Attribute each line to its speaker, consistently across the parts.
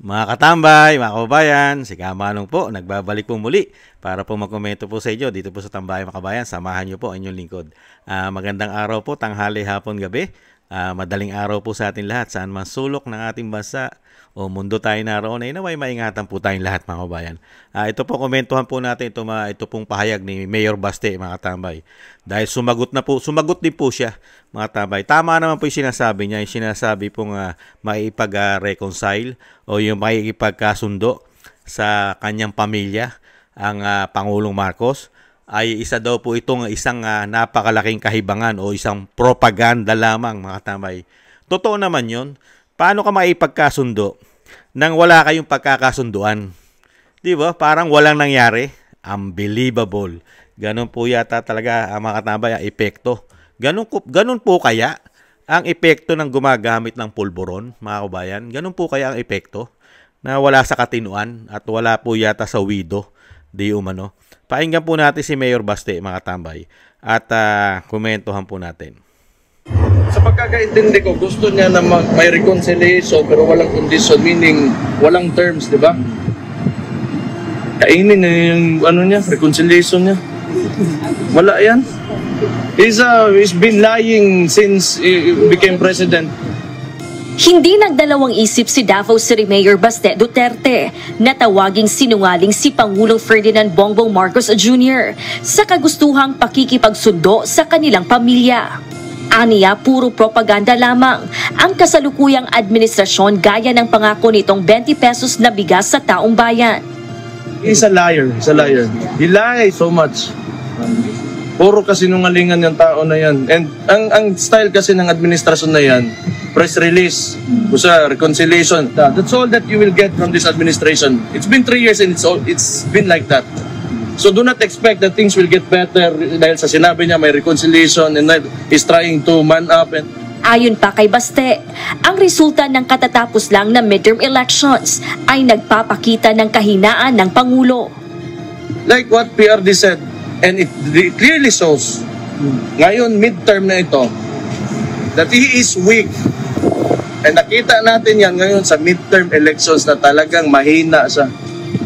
Speaker 1: Mga katambay, mga kababayan, si Kamanong po, nagbabalik po muli para po magkomento po sa inyo dito po sa Tambayan Makabayan. Samahan niyo po ang inyong lingkod. Magandang araw po, tanghali, hapon, gabi. Madaling araw po sa ating lahat, saan man sulok ng ating bansa o mundo tayo naroon ay naway maingatan po tayong lahat, mga kababayan. Ito po, komentuhan po natin ito pong pahayag ni Mayor Baste, mga katambay. Dahil sumagot din po siya, mga katambay. Tama naman po yung sinasabi niya, yung sinasabi pong maipag-reconcile o yung maipagkasundo sa kanyang pamilya, ang Pangulong Marcos, ay isa daw po itong isang napakalaking kahibangan o isang propaganda lamang, mga katambay. Totoo naman yun. Paano ka maipagkasundo nang wala kayong pagkakasunduan? Di ba? Parang walang nangyari. Unbelievable. Ganun po yata talaga, mga katambay, ang epekto. Ganun po kaya ang epekto ng gumagamit ng pulburon, mga kabayan. Ganun po kaya ang epekto na wala sa katinuan at wala po yata sa wido. Di umano. Pakinggan po natin si Mayor Baste, mga katambay, at komentuhan po natin.
Speaker 2: Sa pagkakaintindi ko, gusto niya na may reconciliation pero walang condition, meaning walang terms, di ba? Kainin na yung reconciliation niya. Wala yan. He's been lying since he became president.
Speaker 3: Hindi nagdalawang isip si Davao City Mayor Baste Duterte na tawaging sinungaling si Pangulong Ferdinand Bongbong Marcos Jr. sa kagustuhang pakikipagsundo sa kanilang pamilya. Aniya, puro propaganda lamang ang kasalukuyang administrasyon gaya ng pangako nitong 20 pesos na bigas sa taong bayan.
Speaker 2: He's a liar. He lies so much. Puro kasinungalingan yung tao na yan. And ang style kasi ng administrasyon na yan, press release, reconciliation. That's all that you will get from this administration. It's been 3 years and it's been like that. So do not expect that things will get better dahil sa sinabi niya may reconciliation and he's trying to man up.
Speaker 3: Ayon pa kay Baste, ang resulta ng katatapos lang na midterm elections ay nagpapakita ng kahinaan ng Pangulo.
Speaker 2: Like what PRD said, and it clearly shows, ngayon midterm na ito, that he is weak. And nakita natin yan ngayon sa midterm elections na talagang mahina siya.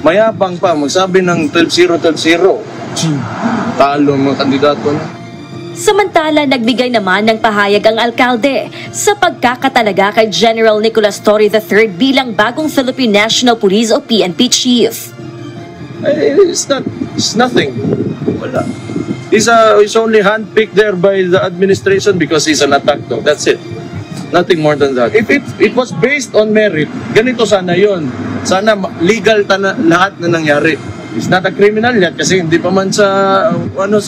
Speaker 2: Mayabang pa, magsabi ng 12-0, 12-0. Talo mga kandidato na.
Speaker 3: Samantala, nagbigay naman ng pahayag ang alkalde sa pagkakatalaga kay General Nicolas Torre III bilang bagong Philippine National Police o PNP Chief.
Speaker 2: It's nothing. Wala. He's only handpicked there by the administration because he's an attack dog. That's it. Nothing more than that. If it was based on merit, ganito sana yon. Sana legal lahat na nangyari. He's not a criminal yet kasi hindi pa man sa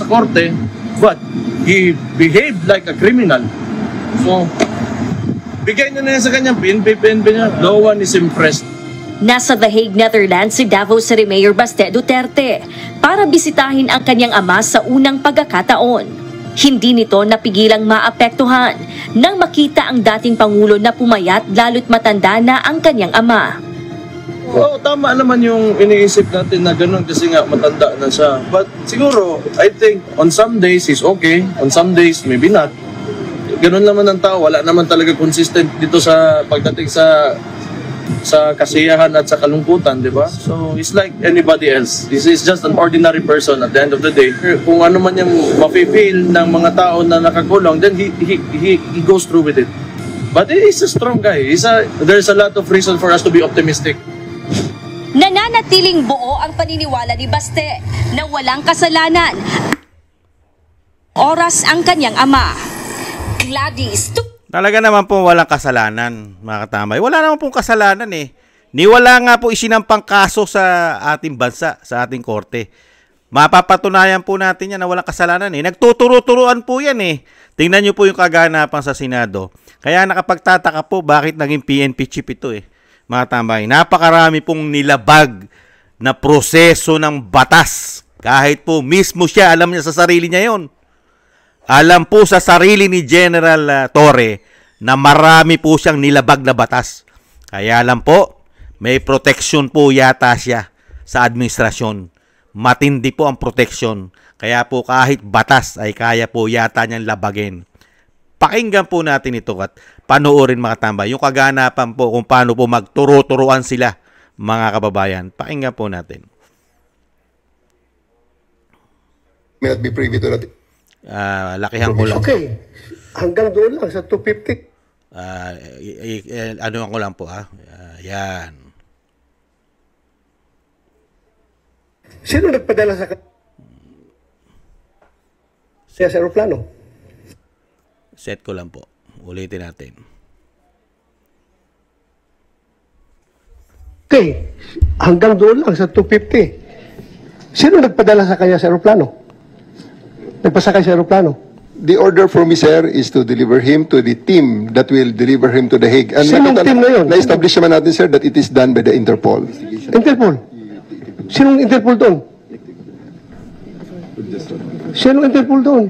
Speaker 2: korte, but he behaved like a criminal. So, bigay na sa kanyang PNP niya. No one is impressed.
Speaker 3: Nasa The Hague, Netherlands si Davao City Mayor Baste Duterte para bisitahin ang kanyang ama sa unang pagkakataon. Hindi nito napigilang maapektuhan nang makita ang dating Pangulo na pumayat lalo't matanda na ang kanyang ama.
Speaker 2: Oo, tama naman yung iniisip natin na gano'n kasi nga matanda na siya. But siguro, I think on some days he's okay, on some days maybe not. Gano'n naman ang tao, wala naman talaga consistent dito sa pagdating sa kasiyahan at sa kalungkutan, di ba? So, he's like anybody else. This is just an ordinary person at the end of the day. Kung ano man yung mafe-feel ng mga tao na nakakulong, then he goes through with it. But he's a strong guy. There's a lot of reason for us to be optimistic.
Speaker 3: Nananatiling buo ang paniniwala ni Baste na walang kasalanan. Oras ang kanyang ama. Gladys
Speaker 1: Talaga naman po walang kasalanan, mga katambay. Wala naman pong kasalanan eh. Wala nga po isinampang kaso sa ating bansa, sa ating korte. Mapapatunayan po natin yan na walang kasalanan eh. Nagtuturo-turuan po yan eh. Tingnan nyo po yung kaganapan sa Senado. Kaya nakapagtataka po bakit naging PNP chief ito eh. Mga tambay, napakarami pong nilabag na proseso ng batas. Kahit po mismo siya, alam niya sa sarili niya yon. Alam po sa sarili ni General Torre na marami po siyang nilabag na batas. Kaya alam po, may protection po yata siya sa administrasyon. Matindi po ang protection. Kaya po kahit batas ay kaya po yata niyang labagin. Pakinggan po natin ito at panoorin mga tambay. Yung kaganapan po kung paano po magturo-turuan sila, mga kababayan. Pakinggan po natin.
Speaker 4: May not be privy to that.
Speaker 1: Lakihan ko lang.
Speaker 5: Okay. Hanggang doon lang sa 250.
Speaker 1: Ano ko lang po yan.
Speaker 5: Sino nagpadala sa aeroplano?
Speaker 1: Set ko lang po. Ulitin natin.
Speaker 5: Okay. Hanggang doon lang sa 250. Sino nagpadala sa kanya sa aeroplano? Nagpasakay sa aeroplano?
Speaker 4: The order for me, sir, is to deliver him to the team that will deliver him to The Hague. And
Speaker 5: Sinong team na yun?
Speaker 4: Na-establish naman natin, sir, that it is done by the Interpol.
Speaker 5: Interpol? Sinong Interpol doon? Sinong Interpol doon?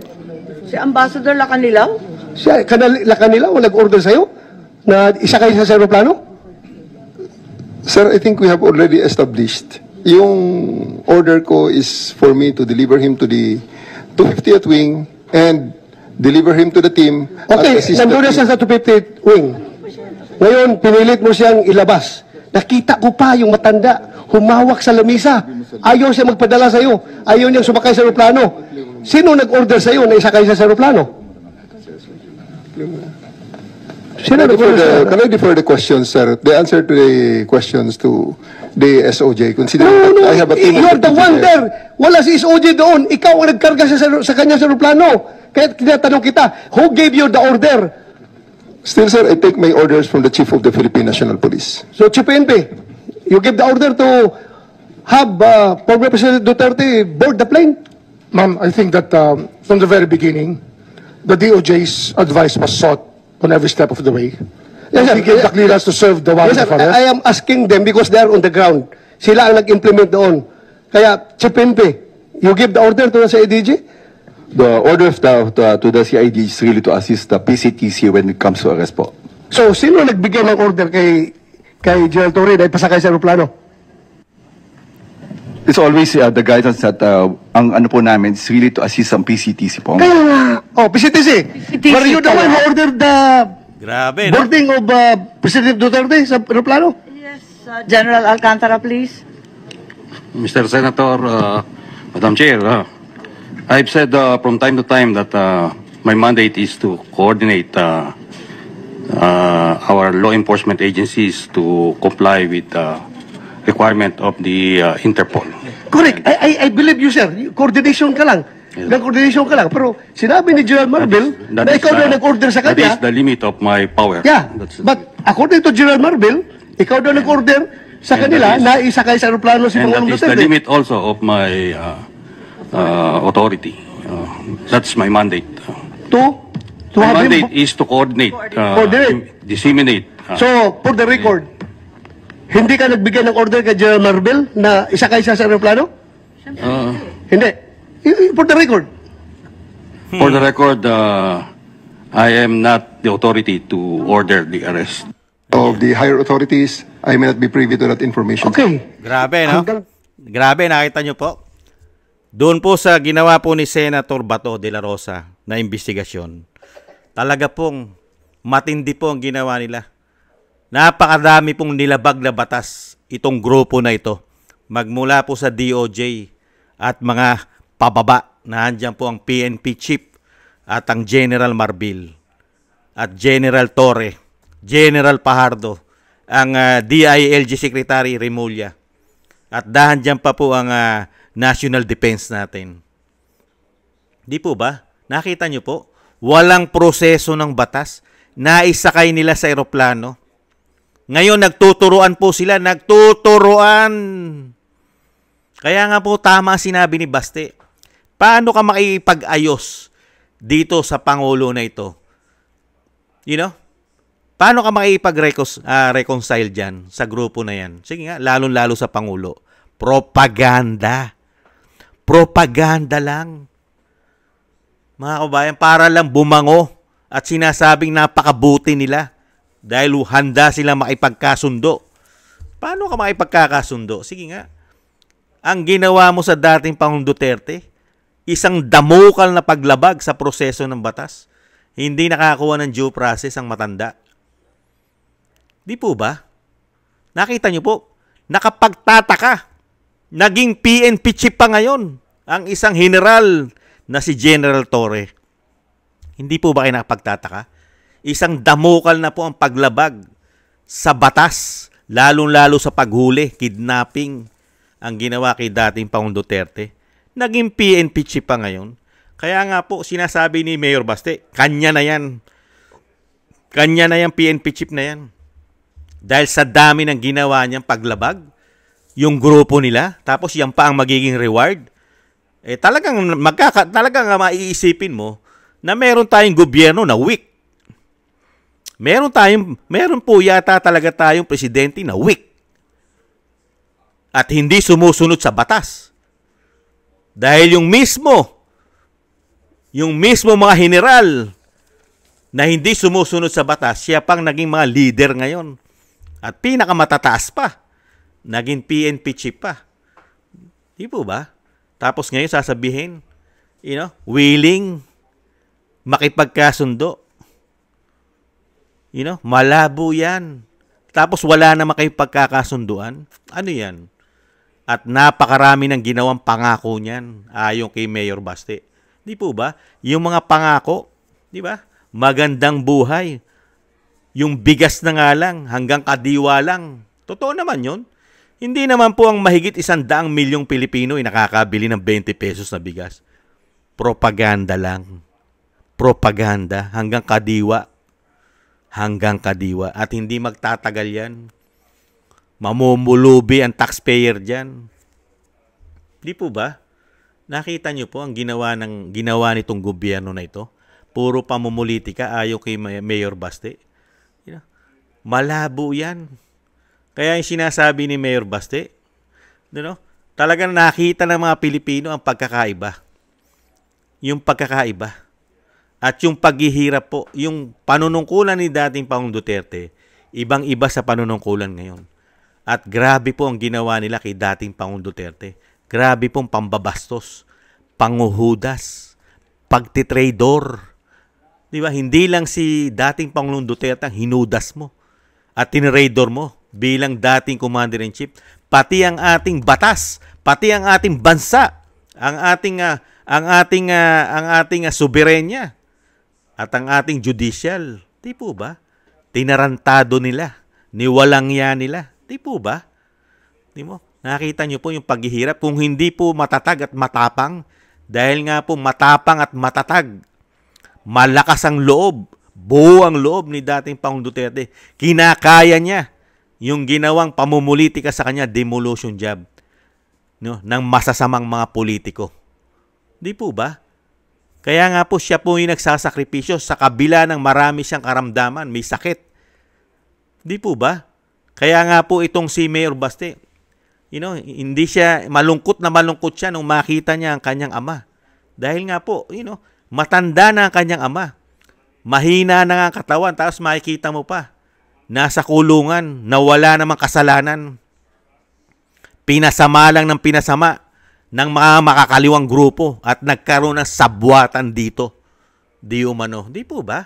Speaker 6: Si Ambassador Lacanilaw?
Speaker 5: Siya, kanila o nag-order sa'yo na isakay sa aeroplano?
Speaker 4: Sir, I think we have already established. Yung order ko is for me to deliver him to the 250th wing and deliver him to the team.
Speaker 5: Okay, nandun na siya sa 250 wing. Ngayon, pinilit mo siyang ilabas. Nakita ko pa yung matanda, humawak sa lamisa. Ayaw siya magpadala sa'yo. Ayaw niyang sumakay sa aeroplano. Sino nag-order sa'yo na isakay siya sa aeroplano? Sino nag-order sa'yo?
Speaker 4: Can I defer the questions, sir? The answer to the questions to the SOJ, considering
Speaker 5: No,
Speaker 4: that I have a team of
Speaker 5: you're the
Speaker 4: people
Speaker 5: one
Speaker 4: there.
Speaker 5: there. Wala si SOJ doon. Ikaw ang nagkarga sa kanya sa aeroplano. Kaya tinatanong kita, who gave you the order?
Speaker 4: Still, sir, I take my orders from the Chief of the Philippine National Police.
Speaker 5: So, Chief PNP, you give the order to have former President Duterte board the plane?
Speaker 7: Ma'am, I think that from the very beginning, the DOJ's advice was sought on every step of the way.
Speaker 5: Yes, sir.
Speaker 7: We gave the clearance to serve the warrant
Speaker 5: Yes, sir.
Speaker 7: of arrest.
Speaker 5: I am asking them because they are on the ground. Sila ang nag-implement doon. Kaya, Chief PNP, you give the order to sa ADG?
Speaker 8: The order to the CID is really to assist the PCTC when it comes to arrest po.
Speaker 5: So, sino nagbigay ng order kay General Torre na ipasakay sa aeroplano?
Speaker 8: It's always the guidance that ang ano po namin is really to assist ang PCTC po.
Speaker 5: Kaya nga. Oh, PCTC. Were you the one who ordered the
Speaker 1: Grabe, no?
Speaker 5: boarding of President Duterte sa aeroplano?
Speaker 6: Yes, General Alcantara, please.
Speaker 9: Mr. Senator, Madam Chair, I've said from time to time that my mandate is to coordinate our law enforcement agencies to comply with the requirement of the Interpol.
Speaker 5: Correct. I believe you, sir. Coordination ka lang.
Speaker 9: Yes.
Speaker 5: Nag-coordination ka lang. Pero sinabi ni General Marvel na ikaw na nag-order sa
Speaker 9: That
Speaker 5: kanya.
Speaker 9: is the limit of my power.
Speaker 5: Yeah. But according to General Marvel, ikaw daw nag-order sa
Speaker 9: And
Speaker 5: kanila
Speaker 9: that is-
Speaker 5: na isakay sa aeroplano si
Speaker 9: And that
Speaker 5: Pangulong
Speaker 9: is the
Speaker 5: Duterte.
Speaker 9: limit also of my authority. That's my mandate.
Speaker 5: To
Speaker 9: My
Speaker 5: have him.
Speaker 9: mandate is to coordinate,
Speaker 5: Coordinate.
Speaker 9: disseminate.
Speaker 5: So, for the record, hindi ka nagbigay ng order kay General Marvel na isakay siya sa aeroplano? Hindi. For the record.
Speaker 9: For the record, I am not the authority to order the arrest.
Speaker 4: Of the higher authorities, I may not be privy to that information.
Speaker 5: Okay.
Speaker 1: Grabe, no?
Speaker 5: Hanggang-
Speaker 1: Grabe, nakita nyo po. Doon po sa ginawa po ni Senator Bato de la Rosa na investigasyon, talaga pong matindi po ang ginawa nila. Napakadami pong nilabag na batas itong grupo na ito. Magmula po sa DOJ at mga pababa na andyan po ang PNP chief at ang General Marbil at General Torre, General Pajardo, ang DILG Secretary Remulla at dahan dyan pa po ang National Defense natin. Di po ba? Nakita nyo po? Walang proseso ng batas. Naisakay nila sa eroplano. Ngayon, nagtuturuan po sila. Nagtuturuan! Kaya nga po tama sinabi ni Baste. Paano ka makipag-ayos dito sa Pangulo na ito? You know? Paano ka makipag-reconcile dyan sa grupo na yan? Sige nga, lalong-lalo sa Pangulo. Propaganda. Propaganda lang. Mga kabayan, para lang bumango at sinasabing napakabuti nila dahil handa sila makipagkasundo. Paano ka makipagkakasundo? Sige nga. Ang ginawa mo sa dating Pangulong Duterte, isang damukal na paglabag sa proseso ng batas. Hindi nakakuha ng due process ang matanda. Di po ba? Nakita niyo po, nakapagtataka. Naging PNP chief pa ngayon ang isang general na si General Torre. Hindi po ba kayo nakapagtataka? Isang damukal na po ang paglabag sa batas, lalong-lalo sa paghuli, kidnapping, ang ginawa kay dating Pangulong Duterte. Naging PNP chief pa ngayon. Kaya nga po, sinasabi ni Mayor Baste, kanya na yan. Kanya na yan, PNP chief na yan. Dahil sa dami ng ginawa niyang paglabag, yung grupo nila, tapos yan pa ang magiging reward, talagang maiisipin mo na meron tayong gobyerno na weak. Meron po yata talaga tayong presidente na weak. At hindi sumusunod sa batas. Dahil yung mismo mga general na hindi sumusunod sa batas, siya pang naging mga leader ngayon. At pinakamatataas pa, naging PNP chief pa. Di po ba? Tapos ngayon sasabihin, willing makipagkasundo. Malabo yan. Tapos wala naman kayong pagkakasunduan. Ano yan? At napakarami ng ginawang pangako niyan ayon kay Mayor Baste. Di po ba? Yung mga pangako, di ba? Magandang buhay. Yung bigas na nga lang, hanggang kadiwa lang. Totoo naman yun. Hindi naman po ang mahigit 100 milyong Pilipino ay nakakabili ng 20 pesos na bigas. Propaganda lang. Propaganda hanggang kadiwa. Hanggang kadiwa. At hindi magtatagal yan. Mamumulubi ang taxpayer dyan. Di po ba? Nakita nyo po ang ginawa nitong gobyerno na ito. Puro pamumulitika ayon kay Mayor Baste. Malabo yan. Kaya yung sinasabi ni Mayor Baste, talagang nakita ng mga Pilipino ang pagkakaiba. Yung pagkakaiba. At yung paghihirap po, yung panunungkulan ni dating Pangulong Duterte, ibang-iba sa panunungkulan ngayon. At grabe po ang ginawa nila kay dating Pangulong Duterte. Grabe pong pambabastos, panguhudas, pagtitrador. Di ba? Hindi lang si dating Pangulong Duterte ang hinudas mo at tinrador mo bilang dating Commander-in-Chief, pati ang ating batas, pati ang ating bansa, ang ating soberenya at ang ating judicial. Di po ba? Tinarantado nila, niwalang-ya nila. Di po ba? Di mo? Nakita niyo po yung paghihirap kung hindi po matatag at matapang, dahil nga po matapang at matatag, malakas ang loob, buo ang loob ni dating Pangulong Duterte. Kinakaya niya yung ginawang pamumulitika sa kanya, demolition job, ng masasamang mga politiko. Di po ba? Kaya nga po siya po yung nagsasakripisyo sa kabila ng marami siyang karamdaman, may sakit. Di po ba? Kaya nga po itong si Mayor Baste, hindi siya, malungkot siya nung makita niya ang kanyang ama. Dahil nga po, matanda na ang kanyang ama. Mahina na nga ang katawan, tapos makikita mo pa, nasa kulungan, nawala namang kasalanan. Pinasama lang ng pinasama ng mga makakaliwang grupo at nagkaroon ng sabwatan dito. Di umano. Di po ba?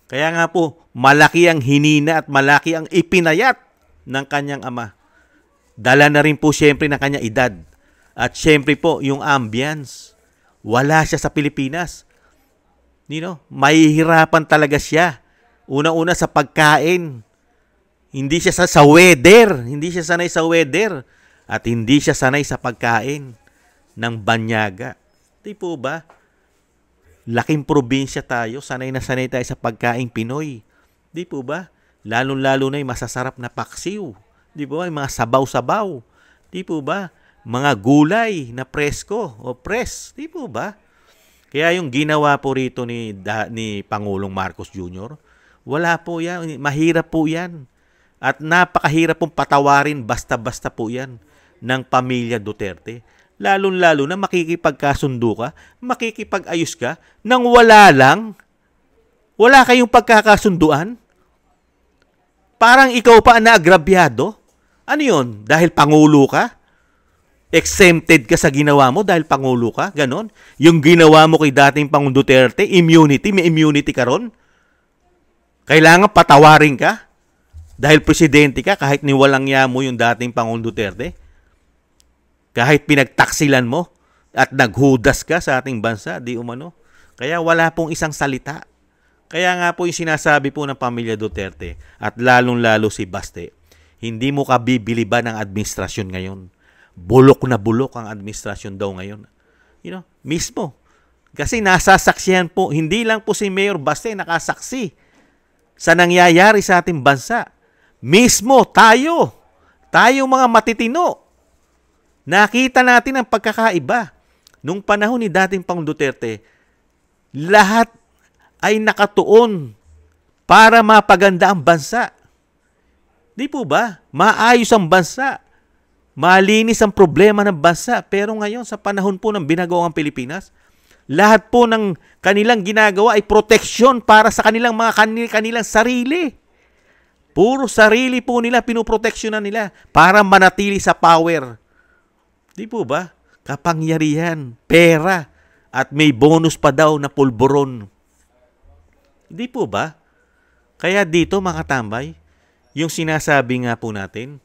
Speaker 1: Kaya nga po, malaki ang hinina at malaki ang ipinayat ng kanyang ama. Dala na rin po siyempre ng kanyang edad. At siyempre po, yung ambience. Wala siya sa Pilipinas. Mahihirapan talaga siya. Una-una sa pagkain. Hindi siya sa weather. Hindi siya sanay sa weather. At hindi siya sanay sa pagkain ng banyaga. Di po ba? Laking probinsya tayo. Sanay na sanay tayo sa pagkain Pinoy. Di po ba? Lalong-lalo na yung masasarap na paksiw. Di po ba? Yung mga sabaw-sabaw. Di po ba? Mga gulay na presko o press. Di po ba? Kaya yung ginawa po rito ni Pangulong Marcos Jr., wala po yan. Mahirap po yan. At napakahirap pong patawarin basta-basta po yan ng pamilya Duterte. Lalong-lalo na makikipagkasundo ka, makikipag-ayos ka, nang wala kayong pagkakasunduan. Parang ikaw pa ang naagrabyado. Ano yun? Dahil Pangulo ka? exempted ka sa ginawa mo dahil Pangulo ka, ganon. Yung ginawa mo kay dating Pangulong Duterte, immunity, may immunity ka ron. Kailangan patawarin ka dahil presidente ka kahit niwalang ya mo yung dating Pangulong Duterte. Kahit pinagtaksilan mo at naghudas ka sa ating bansa, di umano. Kaya wala pong isang salita. Kaya nga po yung sinasabi po ng pamilya Duterte at lalong-lalo si Baste, hindi mo ka bibili ba ng administrasyon ngayon? Bulok na bulok ang administrasyon daw ngayon. Mismo. Kasi nasasaksihan po, hindi lang po si Mayor Baste nakasaksi sa nangyayari sa ating bansa. Mismo tayo mga matitino. Nakita natin ang pagkakaiba. Nung panahon ni dating Pangulong Duterte, lahat ay nakatuon para mapaganda ang bansa. Di po ba? Maayos ang bansa. Malinis ang problema ng bansa. Pero ngayon, sa panahon po ng binagawang Pilipinas, lahat po ng kanilang ginagawa ay proteksyon para sa kanilang kanilang sarili. Puro sarili po nila, pinoproteksyonan nila para manatili sa power. Di po ba? Kapangyarihan, pera, at may bonus pa daw na pulburon. Di po ba? Kaya dito, mga katambay, yung sinasabi nga po natin,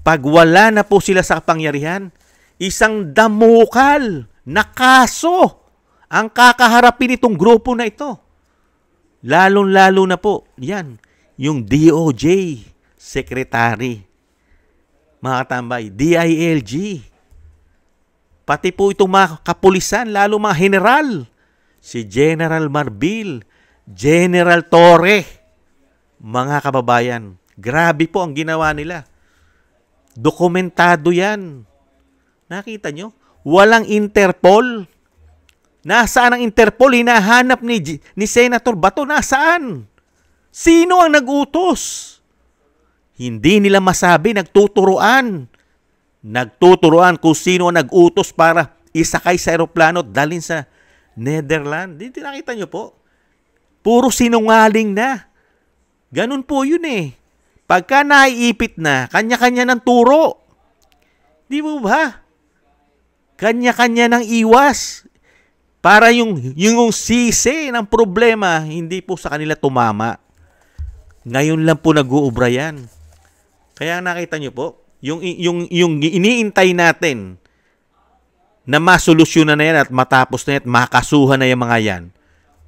Speaker 1: pag wala na po sila sa kapangyarihan, isang damukal na kaso ang kakaharapin itong grupo na ito. Lalong-lalo na po, yan, yung DOJ Secretary, mga katambay, DILG, pati po itong mga kapulisan, lalo mga general, si General Marbil, General Torre, mga kababayan, grabe po ang ginawa nila. Dokumentado yan. Nakita nyo? Walang Interpol. Nasaan ang Interpol? Hinahanap ni Senator Bato. Nasaan? Sino ang nag-utos? Hindi nila masabi, nagtuturuan. Nagtuturuan kung sino ang nag-utos para isakay sa aeroplano at dalhin sa Netherlands. Hindi nakita nyo po? Puro sinungaling na. Ganun po yun eh. Pagka naiipit na, kanya-kanya ng turo. Di mo ba? Kanya-kanya ng iwas. Para yung sisi ng problema, hindi po sa kanila tumama. Ngayon lang po nag-uubra yan. Kaya nakita nyo po, yung iniintay natin na masolusyonan na yan at matapos na yan at makasuhan na yung mga yan,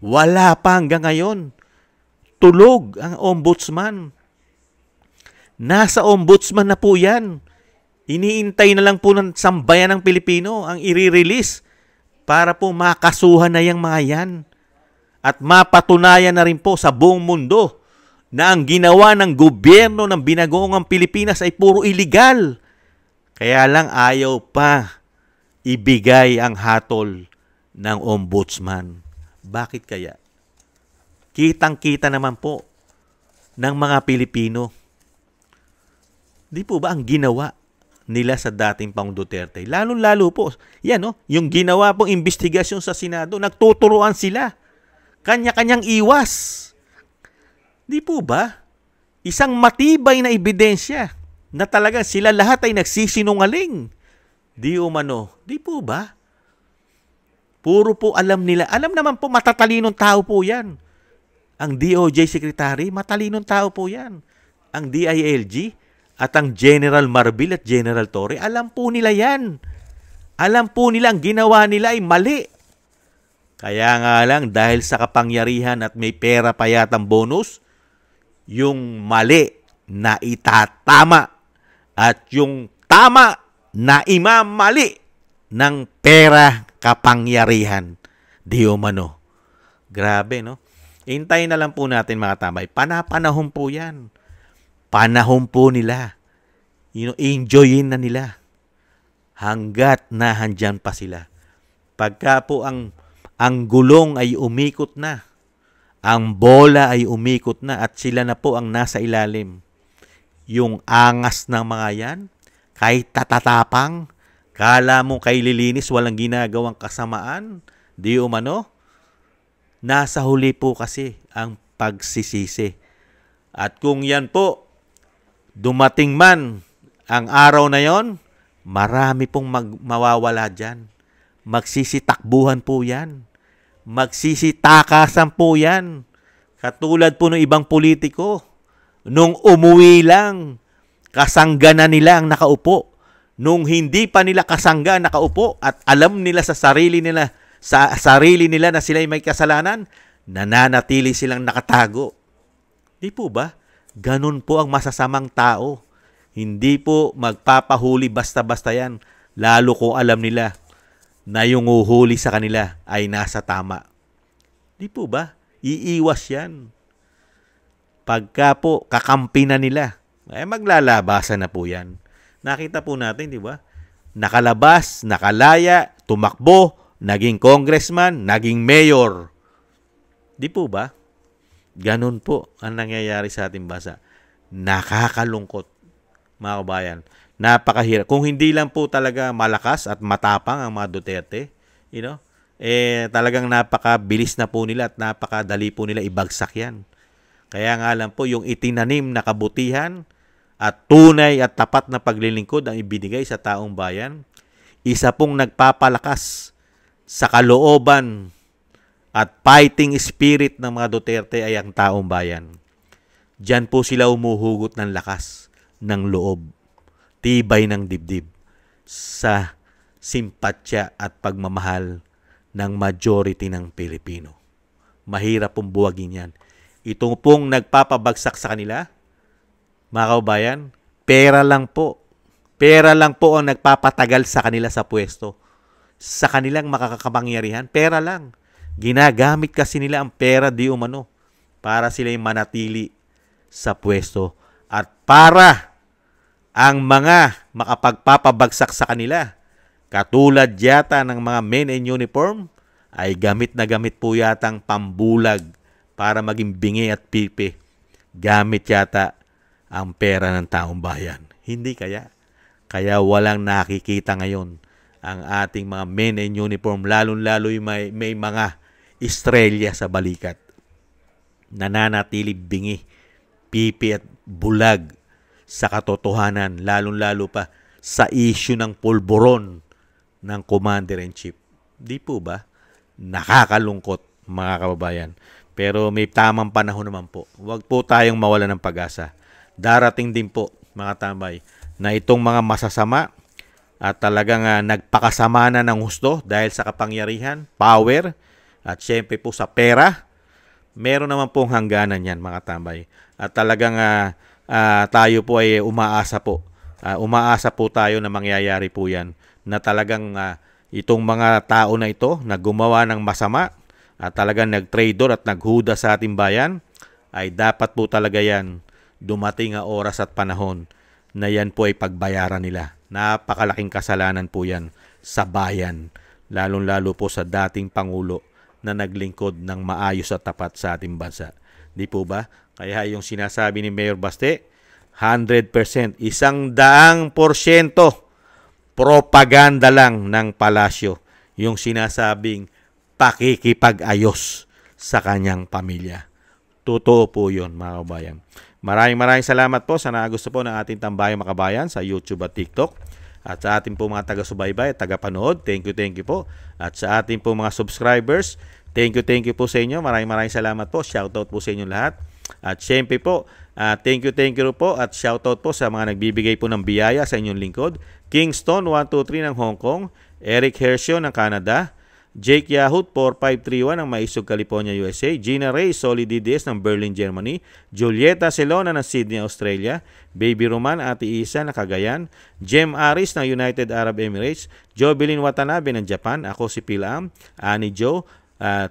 Speaker 1: wala pa hanggang ngayon. Tulog ang ombudsman. Nasa ombudsman na po yan. Iniintay na lang po ng sambayan ng Pilipino ang i-release para po makasuhan na yung mga yan. At mapatunayan na rin po sa buong mundo na ang ginawa ng gobyerno ng binagoong Pilipinas ay puro illegal. Kaya lang ayaw pa ibigay ang hatol ng ombudsman. Bakit kaya? Kitang-kita naman po ng mga Pilipino. Di po ba ang ginawa nila sa dating Pangulong Duterte? Lalo-lalo po, yan yung ginawa pong investigasyon sa Senado, nagtuturuan sila. Kanya-kanyang iwas. Di po ba? Isang matibay na ebidensya na talagang sila lahat ay nagsisinungaling. Di umano. Di po ba? Puro po alam nila. Alam naman po, matatalinong tao po yan. Ang DOJ Secretary, matalinong tao po yan. Ang DILG at ang General Marbil at General Torre, alam po nila yan. Alam po nila ang ginawa nila ay mali. Kaya nga lang, dahil sa kapangyarihan at may pera pa yatang bonus, yung mali na itatama at yung tama na imamali ng pera kapangyarihan. Di umano. Grabe, no? Hintayin na lang po natin, mga tambay. Panapanahon po yan. Panahon po nila. Enjoyin na nila. Hanggat nahandyan pa sila. Pagka po ang gulong ay umikot na, ang bola ay umikot na at sila na po ang nasa ilalim. Yung angas ng mga yan, kahit tatatapang, kala mo kay lilinis walang ginagawang kasamaan, di umano, nasa huli po kasi ang pagsisisi. At kung yan po, dumating man ang araw na yon, marami pong mawawala dyan. Magsisitakbuhan po yan. Magsisitakasan po yan. Katulad po ng ibang politiko. Nung umuwi lang, kasangga na nila ang nakaupo. Nung hindi pa nila kasangga nakaupo at alam nila sa sarili nila na sila'y may kasalanan, nananatili silang nakatago. Di po ba? Ganun po ang masasamang tao. Hindi po magpapahuli basta-basta yan. Lalo kung alam nila na yung uhuli sa kanila ay nasa tama. Di po ba? Iiwas yan. Pagka po kakampi na nila, ay maglalabasan na po yan. Nakita po natin, di ba? Nakalabas, nakalaya, tumakbo, naging congressman, naging mayor. Di po ba? Ganun po ang nangyayari sa ating bansa. Nakakalungkot, mga kabayan. Napakahirap. Kung hindi lang po talaga malakas at matapang ang mga Duterte, talagang napakabilis na po nila at napakadali po nila ibagsak yan. Kaya nga lang po yung itinanim na kabutihan at tunay at tapat na paglilingkod ang ibinigay sa taong bayan, isa pong nagpapalakas sa kalooban at fighting spirit ng mga Duterte ay ang taong bayan. Diyan po sila umuhugot ng lakas, ng loob, tibay ng dibdib sa simpatsya at pagmamahal ng majority ng Pilipino. Mahirap pong buwagin yan. Itong pong nagpapabagsak sa kanila, mga kaubayan, pera lang po. Pera lang po ang nagpapatagal sa kanila sa pwesto. Sa kanilang makakapangyarihan, pera lang. Ginagamit kasi nila ang pera di umano para sila yung manatili sa pwesto. At para ang mga makapagpapabagsak sa kanila, katulad yata ng mga men in uniform, ay gamit na gamit po yatang pambulag para maging bingi at pipi. Gamit yata ang pera ng taong bayan. Hindi kaya? Kaya walang nakikita ngayon ang ating mga men in uniform, lalong-lalo yung may mga estrelya sa balikat. Nananatili bingi, pipi at bulag sa katotohanan, lalong-lalo pa sa issue ng pulburon ng Commander-in-Chief. Di po ba? Nakakalungkot, mga kababayan. Pero may tamang panahon naman po. Huwag po tayong mawala ng pag-asa. Darating din po, mga tambay, na itong mga masasama at talagang nagpakasama na ng husto dahil sa kapangyarihan, power, at syempre po sa pera, meron naman pong hangganan yan, mga tambay. At talagang tayo po ay umaasa po. Umaasa po tayo na mangyayari po yan. Na talagang itong mga tao na ito na gumawa ng masama at talagang nag-traidor at naghuda sa ating bayan, ay dapat po talaga yan dumating ang oras at panahon na yan po ay pagbayaran nila. Napakalaking kasalanan po yan sa bayan, lalong-lalo po sa dating Pangulo na naglingkod ng maayos at tapat sa ating bansa. Di po ba? Kaya yung sinasabi ni Mayor Baste, 100%, 100% propaganda lang ng palasyo yung sinasabing pakikipag-ayos sa kanyang pamilya. Totoo po yun, mga kabayan. Maraming salamat po sa nagusto po ng ating Tambayang Makabayan sa YouTube at TikTok. At sa ating po mga taga-subaybay at taga-panood, thank you po. At sa ating po mga subscribers, thank you po sa inyo. Maraming salamat po. Shoutout po sa inyo lahat. At syempre po, thank you po at shoutout po sa mga nagbibigay po ng biyaya sa inyong lingkod. Kingston 123 ng Hong Kong, Eric Hershio ng Canada, Jake Yahut 4531 ng Maisog, California, USA, Gina Ray Solid DDS ng Berlin, Germany, Julieta Celona ng Sydney, Australia, Baby Roman Ate Isa ng Cagayan, Jem Aris ng United Arab Emirates, Jovelyn Watanabe ng Japan, ako si Pilam, Annie Joe,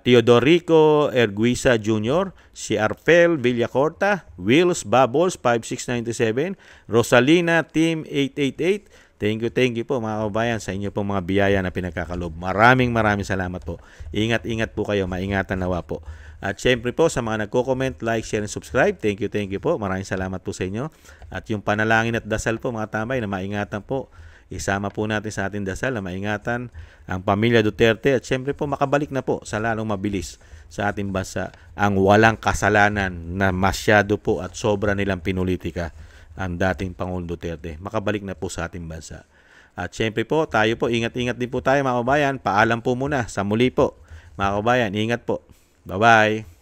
Speaker 1: Teodorico Erguisa Jr., si Arfel Villacorta, Wills Bubbles 5697, Rosalina Team 888. Thank you po mga kabayan sa inyo pong mga biyaya na pinagkakalob. Maraming salamat po. Ingat po kayo, maingatan nawa po. At syempre po sa mga nagko-comment, like, share, and subscribe, thank you po. Maraming salamat po sa inyo. At yung panalangin at dasal po mga tambay na maingatan po. Isama po natin sa ating dasal na maingatan ang pamilya Duterte at syempre po makabalik na po sa lalong mabilis sa ating bansa ang walang kasalanan na masyado po at sobra nilang pinulitika ang dating Pangulong Duterte. Makabalik na po sa ating bansa. At syempre po, tayo po, ingat-ingat din po tayo mga kabayan. Paalam po muna. Sa muli po, mga kabayan, ingat po. Bye-bye.